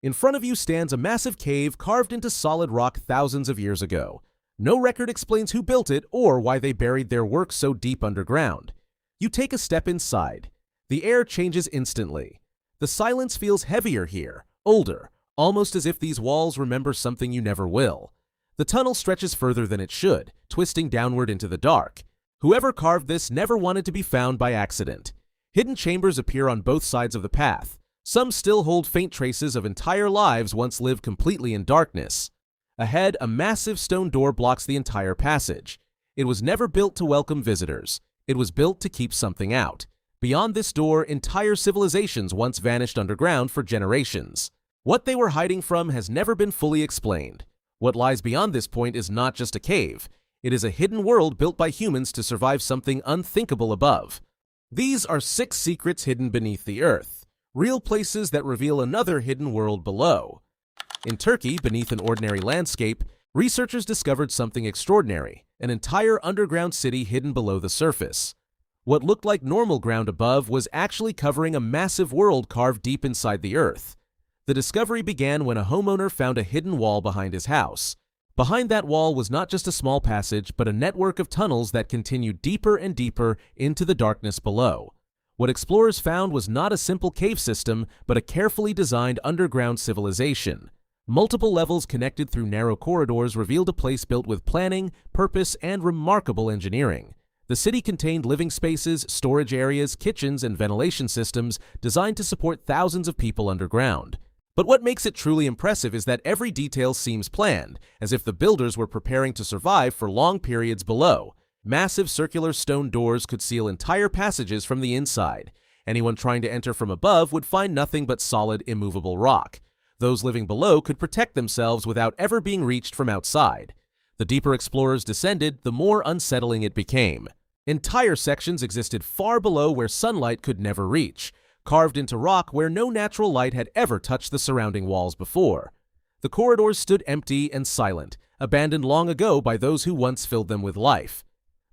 In front of you stands a massive cave carved into solid rock thousands of years ago. No record explains who built it or why they buried their work so deep underground. You take a step inside. The air changes instantly. The silence feels heavier here, older, almost as if these walls remember something you never will. The tunnel stretches further than it should, twisting downward into the dark. Whoever carved this never wanted to be found by accident. Hidden chambers appear on both sides of the path. Some still hold faint traces of entire lives once lived completely in darkness. Ahead, a massive stone door blocks the entire passage. It was never built to welcome visitors. It was built to keep something out. Beyond this door, entire civilizations once vanished underground for generations. What they were hiding from has never been fully explained. What lies beyond this point is not just a cave. It is a hidden world built by humans to survive something unthinkable above. These are 6 secrets hidden beneath the earth, real places that reveal another hidden world below. In Turkey, beneath an ordinary landscape, researchers discovered something extraordinary, an entire underground city hidden below the surface. What looked like normal ground above was actually covering a massive world carved deep inside the earth. The discovery began when a homeowner found a hidden wall behind his house. Behind that wall was not just a small passage, but a network of tunnels that continued deeper and deeper into the darkness below. What explorers found was not a simple cave system, but a carefully designed underground civilization. Multiple levels connected through narrow corridors revealed a place built with planning, purpose, and remarkable engineering. The city contained living spaces, storage areas, kitchens, and ventilation systems designed to support thousands of people underground. But what makes it truly impressive is that every detail seems planned, as if the builders were preparing to survive for long periods below. Massive circular stone doors could seal entire passages from the inside. Anyone trying to enter from above would find nothing but solid, immovable rock. Those living below could protect themselves without ever being reached from outside. The deeper explorers descended, the more unsettling it became. Entire sections existed far below where sunlight could never reach, carved into rock where no natural light had ever touched the surrounding walls before. The corridors stood empty and silent, abandoned long ago by those who once filled them with life.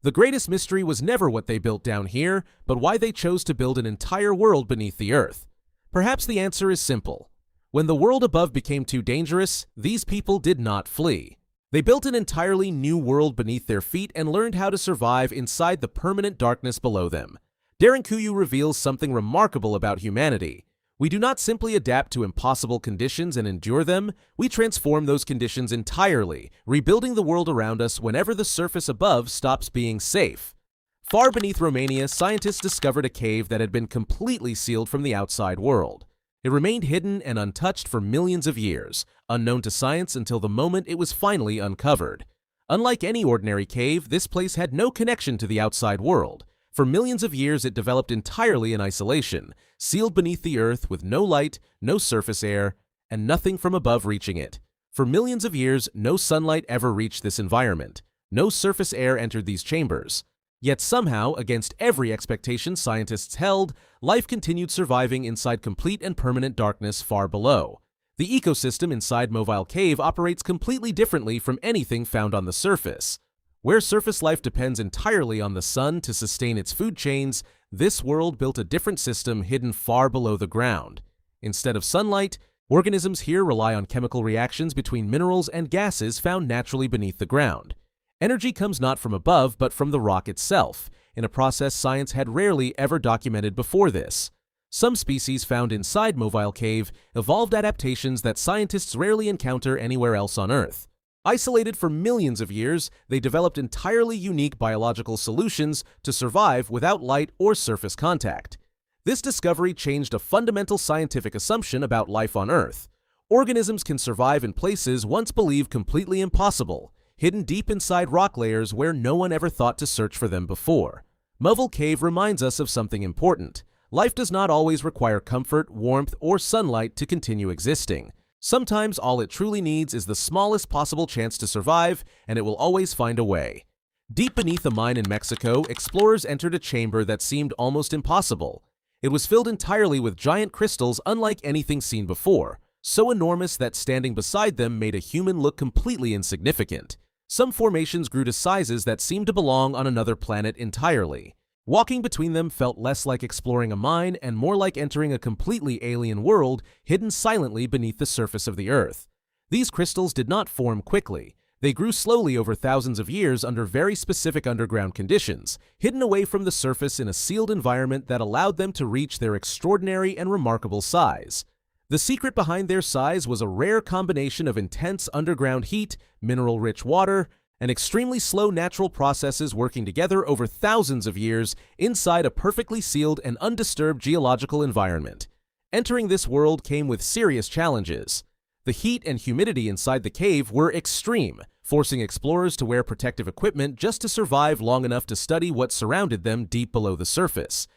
The greatest mystery was never what they built down here, but why they chose to build an entire world beneath the earth. Perhaps the answer is simple. When the world above became too dangerous, these people did not flee. They built an entirely new world beneath their feet and learned how to survive inside the permanent darkness below them. Derinkuyu reveals something remarkable about humanity. We do not simply adapt to impossible conditions and endure them, we transform those conditions entirely, rebuilding the world around us whenever the surface above stops being safe. Far beneath Romania, scientists discovered a cave that had been completely sealed from the outside world. It remained hidden and untouched for millions of years, unknown to science until the moment it was finally uncovered. Unlike any ordinary cave, this place had no connection to the outside world. For millions of years, it developed entirely in isolation, sealed beneath the earth with no light, no surface air, and nothing from above reaching it. For millions of years, no sunlight ever reached this environment. No surface air entered these chambers. Yet somehow, against every expectation scientists held, life continued surviving inside complete and permanent darkness far below. The ecosystem inside Mobile Cave operates completely differently from anything found on the surface. Where surface life depends entirely on the sun to sustain its food chains, this world built a different system hidden far below the ground. Instead of sunlight, organisms here rely on chemical reactions between minerals and gases found naturally beneath the ground. Energy comes not from above, but from the rock itself, in a process science had rarely ever documented before this. Some species found inside Mobile Cave evolved adaptations that scientists rarely encounter anywhere else on Earth. Isolated for millions of years, they developed entirely unique biological solutions to survive without light or surface contact. This discovery changed a fundamental scientific assumption about life on Earth. Organisms can survive in places once believed completely impossible, hidden deep inside rock layers where no one ever thought to search for them before. Mobile Cave reminds us of something important. Life does not always require comfort, warmth, or sunlight to continue existing. Sometimes all it truly needs is the smallest possible chance to survive, and it will always find a way. Deep beneath a mine in Mexico, explorers entered a chamber that seemed almost impossible. It was filled entirely with giant crystals unlike anything seen before, so enormous that standing beside them made a human look completely insignificant. Some formations grew to sizes that seemed to belong on another planet entirely. Walking between them felt less like exploring a mine and more like entering a completely alien world hidden silently beneath the surface of the Earth. These crystals did not form quickly. They grew slowly over thousands of years under very specific underground conditions, hidden away from the surface in a sealed environment that allowed them to reach their extraordinary and remarkable size. The secret behind their size was a rare combination of intense underground heat, mineral-rich water, and extremely slow natural processes working together over thousands of years inside a perfectly sealed and undisturbed geological environment. Entering this world came with serious challenges. The heat and humidity inside the cave were extreme, forcing explorers to wear protective equipment just to survive long enough to study what surrounded them deep below the surface.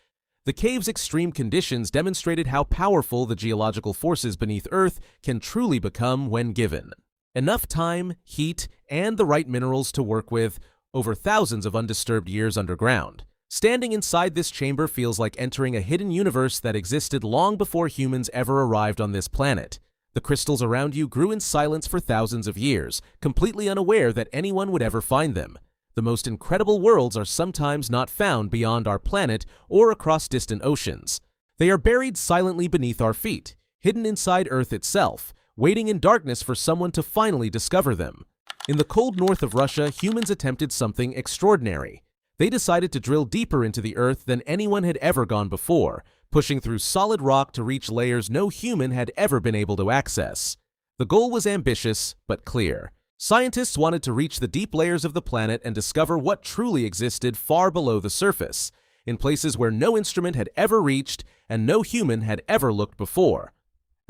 The cave's extreme conditions demonstrated how powerful the geological forces beneath Earth can truly become when given enough time, heat, and the right minerals to work with over thousands of undisturbed years underground. Standing inside this chamber feels like entering a hidden universe that existed long before humans ever arrived on this planet. The crystals around you grew in silence for thousands of years, completely unaware that anyone would ever find them. The most incredible worlds are sometimes not found beyond our planet or across distant oceans. They are buried silently beneath our feet, hidden inside Earth itself, waiting in darkness for someone to finally discover them. In the cold north of Russia, humans attempted something extraordinary. They decided to drill deeper into the Earth than anyone had ever gone before, pushing through solid rock to reach layers no human had ever been able to access. The goal was ambitious, but clear. Scientists wanted to reach the deep layers of the planet and discover what truly existed far below the surface, in places where no instrument had ever reached and no human had ever looked before.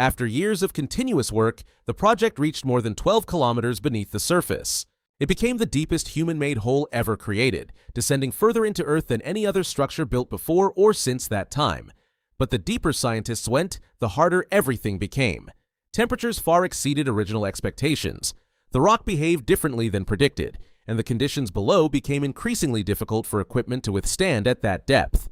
After years of continuous work, the project reached more than 12 kilometers beneath the surface. It became the deepest human-made hole ever created, descending further into Earth than any other structure built before or since that time. But the deeper scientists went, the harder everything became. Temperatures far exceeded original expectations. The rock behaved differently than predicted, and the conditions below became increasingly difficult for equipment to withstand at that depth.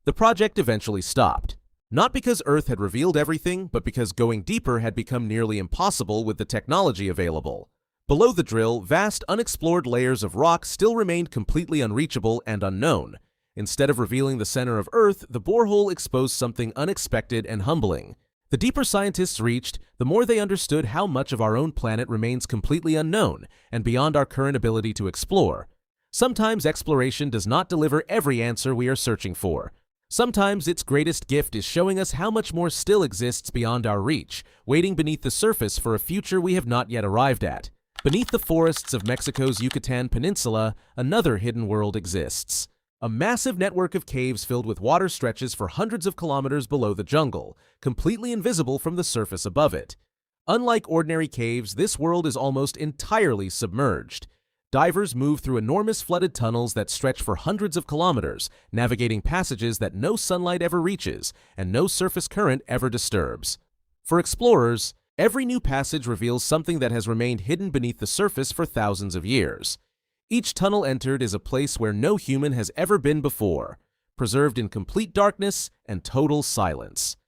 The project eventually stopped. Not because Earth had revealed everything, but because going deeper had become nearly impossible with the technology available. Below the drill, vast unexplored layers of rock still remained completely unreachable and unknown. Instead of revealing the center of Earth, the borehole exposed something unexpected and humbling. The deeper scientists reached, the more they understood how much of our own planet remains completely unknown and beyond our current ability to explore. Sometimes exploration does not deliver every answer we are searching for. Sometimes its greatest gift is showing us how much more still exists beyond our reach, waiting beneath the surface for a future we have not yet arrived at. Beneath the forests of Mexico's Yucatan Peninsula, another hidden world exists. A massive network of caves filled with water stretches for hundreds of kilometers below the jungle, completely invisible from the surface above it. Unlike ordinary caves, this world is almost entirely submerged. Divers move through enormous flooded tunnels that stretch for hundreds of kilometers, navigating passages that no sunlight ever reaches and no surface current ever disturbs. For explorers, every new passage reveals something that has remained hidden beneath the surface for thousands of years. Each tunnel entered is a place where no human has ever been before, preserved in complete darkness and total silence.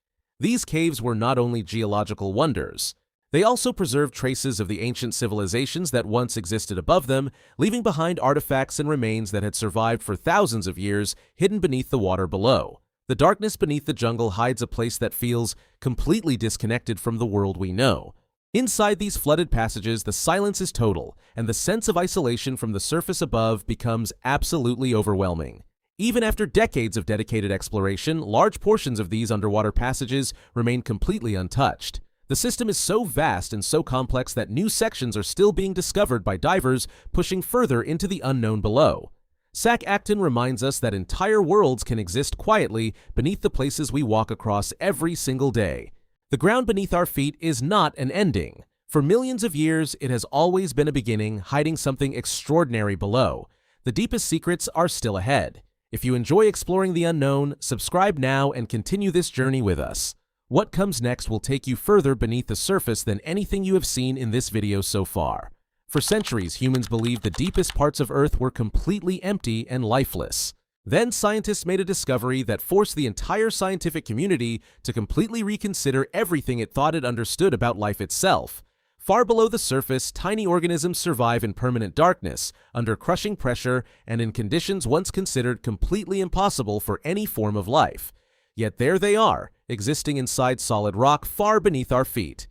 These caves were not only geological wonders. They also preserve traces of the ancient civilizations that once existed above them, leaving behind artifacts and remains that had survived for thousands of years, hidden beneath the water below. The darkness beneath the jungle hides a place that feels completely disconnected from the world we know. Inside these flooded passages, the silence is total, and the sense of isolation from the surface above becomes absolutely overwhelming. Even after decades of dedicated exploration, large portions of these underwater passages remain completely untouched. The system is so vast and so complex that new sections are still being discovered by divers pushing further into the unknown below. Sack Acton reminds us that entire worlds can exist quietly beneath the places we walk across every single day. The ground beneath our feet is not an ending. For millions of years, it has always been a beginning, hiding something extraordinary below. The deepest secrets are still ahead. If you enjoy exploring the unknown, subscribe now and continue this journey with us. What comes next will take you further beneath the surface than anything you have seen in this video so far. For centuries, humans believed the deepest parts of Earth were completely empty and lifeless. Then scientists made a discovery that forced the entire scientific community to completely reconsider everything it thought it understood about life itself. Far below the surface, tiny organisms survive in permanent darkness, under crushing pressure, and in conditions once considered completely impossible for any form of life. Yet there they are, existing inside solid rock far beneath our feet.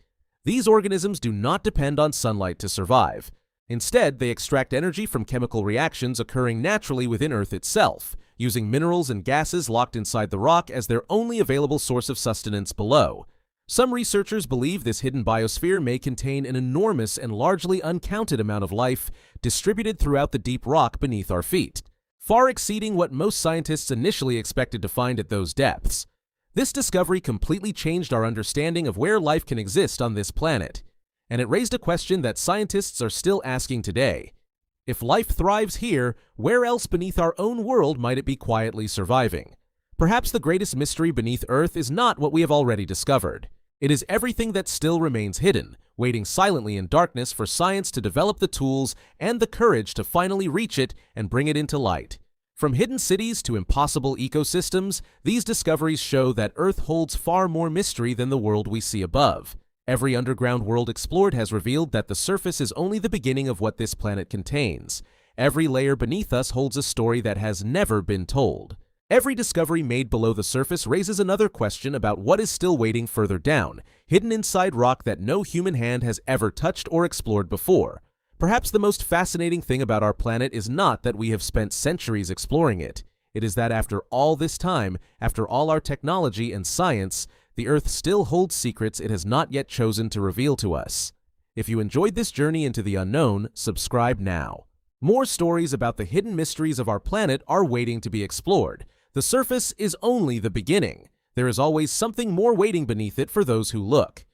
These organisms do not depend on sunlight to survive. Instead, they extract energy from chemical reactions occurring naturally within Earth itself, using minerals and gases locked inside the rock as their only available source of sustenance below. Some researchers believe this hidden biosphere may contain an enormous and largely uncounted amount of life distributed throughout the deep rock beneath our feet, far exceeding what most scientists initially expected to find at those depths. This discovery completely changed our understanding of where life can exist on this planet, and it raised a question that scientists are still asking today. If life thrives here, where else beneath our own world might it be quietly surviving? Perhaps the greatest mystery beneath Earth is not what we have already discovered. It is everything that still remains hidden, waiting silently in darkness for science to develop the tools and the courage to finally reach it and bring it into light. From hidden cities to impossible ecosystems, these discoveries show that Earth holds far more mystery than the world we see above. Every underground world explored has revealed that the surface is only the beginning of what this planet contains. Every layer beneath us holds a story that has never been told. Every discovery made below the surface raises another question about what is still waiting further down, hidden inside rock that no human hand has ever touched or explored before. Perhaps the most fascinating thing about our planet is not that we have spent centuries exploring it. It is that after all this time, after all our technology and science, the Earth still holds secrets it has not yet chosen to reveal to us. If you enjoyed this journey into the unknown, subscribe now. More stories about the hidden mysteries of our planet are waiting to be explored. The surface is only the beginning. There is always something more waiting beneath it for those who look.